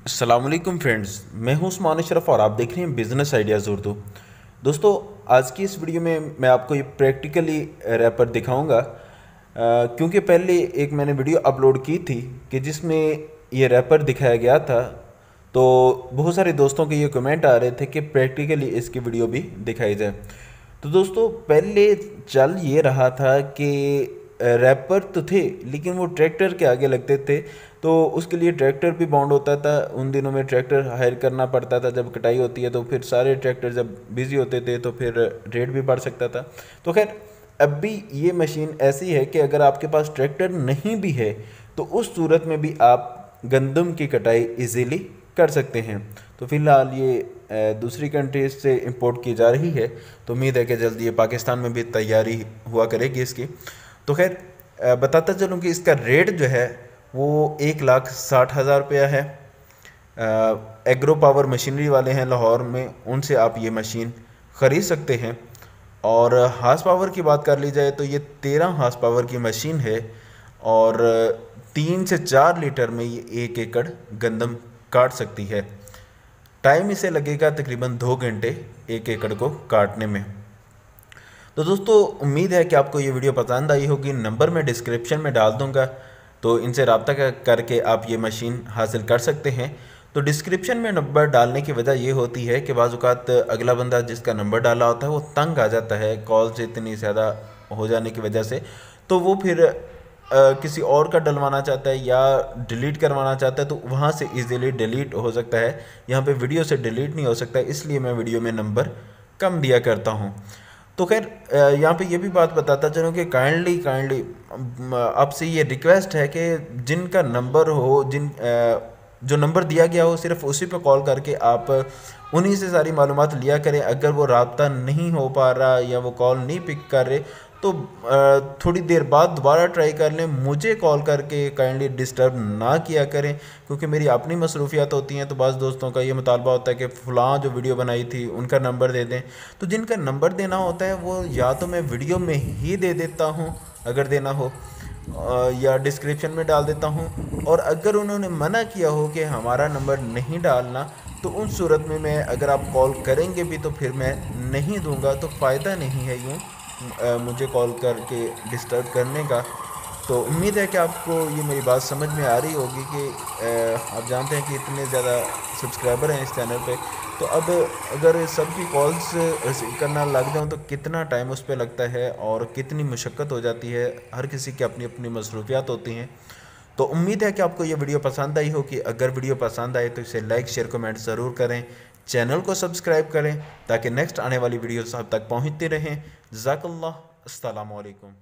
अस्सलाम वालेकुम फ्रेंड्स, मैं हूं उस्मान अशरफ और आप देख रहे हैं बिज़नेस आइडियाज़ उर्दू। दोस्तों, आज की इस वीडियो में मैं आपको ये प्रैक्टिकली रैपर दिखाऊंगा, क्योंकि पहले एक मैंने वीडियो अपलोड की थी कि जिसमें ये रैपर दिखाया गया था। तो बहुत सारे दोस्तों के ये कमेंट आ रहे थे कि प्रैक्टिकली इसकी वीडियो भी दिखाई जाए। तो दोस्तों, पहले चल ये रहा था कि रैपर तो थे लेकिन वो ट्रैक्टर के आगे लगते थे, तो उसके लिए ट्रैक्टर भी बाउंड होता था। उन दिनों में ट्रैक्टर हायर करना पड़ता था, जब कटाई होती है तो फिर सारे ट्रैक्टर जब बिज़ी होते थे तो फिर रेट भी बढ़ सकता था। तो खैर, अब भी ये मशीन ऐसी है कि अगर आपके पास ट्रैक्टर नहीं भी है तो उस सूरत में भी आप गंदम की कटाई इजीली कर सकते हैं। तो फ़िलहाल ये दूसरी कंट्रीज से इंपोर्ट की जा रही है, तो उम्मीद है कि जल्दी ये पाकिस्तान में भी तैयारी हुआ करेगी इसकी। तो खैर, बताता चलूँ कि इसका रेट जो है वो 1,60,000 रुपया है। एग्रो पावर मशीनरी वाले हैं लाहौर में, उनसे आप ये मशीन ख़रीद सकते हैं। और हार्स पावर की बात कर ली जाए तो ये 13 हार्स पावर की मशीन है और 3 से 4 लीटर में ये 1 एकड़ गंदम काट सकती है। टाइम इसे लगेगा तकरीबन 2 घंटे 1 एकड़ को काटने में। तो दोस्तों, उम्मीद है कि आपको ये वीडियो पसंद आई होगी। नंबर मैं डिस्क्रिप्शन में डाल दूँगा, तो इनसे रब्ता करके आप ये मशीन हासिल कर सकते हैं। तो डिस्क्रिप्शन में नंबर डालने की वजह ये होती है कि बाज़ औक़ात अगला बंदा जिसका नंबर डाला होता है वो तंग आ जाता है कॉल से इतनी ज़्यादा हो जाने की वजह से, तो वो फिर किसी और का डलवाना चाहता है या डिलीट करवाना चाहता है तो वहाँ से इजीली डिलीट हो सकता है। यहाँ पे वीडियो से डिलीट नहीं हो सकता, इसलिए मैं वीडियो में नंबर कम दिया करता हूँ। तो खैर, यहाँ पे ये भी बात बताता चलूँ कि काइंडली आपसे ये रिक्वेस्ट है कि जिनका नंबर हो, जो नंबर दिया गया हो, सिर्फ उसी पे कॉल करके आप उन्हीं से सारी मालूमात लिया करें। अगर वो राब्ता नहीं हो पा रहा या वो कॉल नहीं पिक कर रहे तो थोड़ी देर बाद दोबारा ट्राई कर लें। मुझे कॉल करके काइंडली डिस्टर्ब ना किया करें, क्योंकि मेरी अपनी मसरूफियात होती हैं। तो बाज़ दोस्तों का ये मुतालबा होता है कि फ़लाँ जो वीडियो बनाई थी उनका नंबर दे दें। तो जिनका नंबर देना होता है वो या तो मैं वीडियो में ही दे देता हूँ अगर देना हो, या डिस्क्रिप्शन में डाल देता हूँ। और अगर उन्होंने मना किया हो कि हमारा नंबर नहीं डालना, तो उन सूरत में मैं, अगर आप कॉल करेंगे भी तो फिर मैं नहीं दूंगा। तो फ़ायदा नहीं है यूँ मुझे कॉल करके डिस्टर्ब करने का। तो उम्मीद है कि आपको ये मेरी बात समझ में आ रही होगी कि आप जानते हैं कि इतने ज़्यादा सब्सक्राइबर हैं इस चैनल पे। तो अब अगर सबकी कॉल्स रिसीव करना लग जाऊँ तो कितना टाइम उस पर लगता है और कितनी मुशक्क़त हो जाती है। हर किसी की अपनी अपनी मसरूफियात होती हैं। तो उम्मीद है कि आपको ये वीडियो पसंद आई होगी। अगर वीडियो पसंद आए तो इसे लाइक शेयर कमेंट ज़रूर करें, चैनल को सब्सक्राइब करें ताकि नेक्स्ट आने वाली वीडियोस आप तक पहुंचती रहें। जज़ाकल्लाह, अस्सलामु अलैकुम।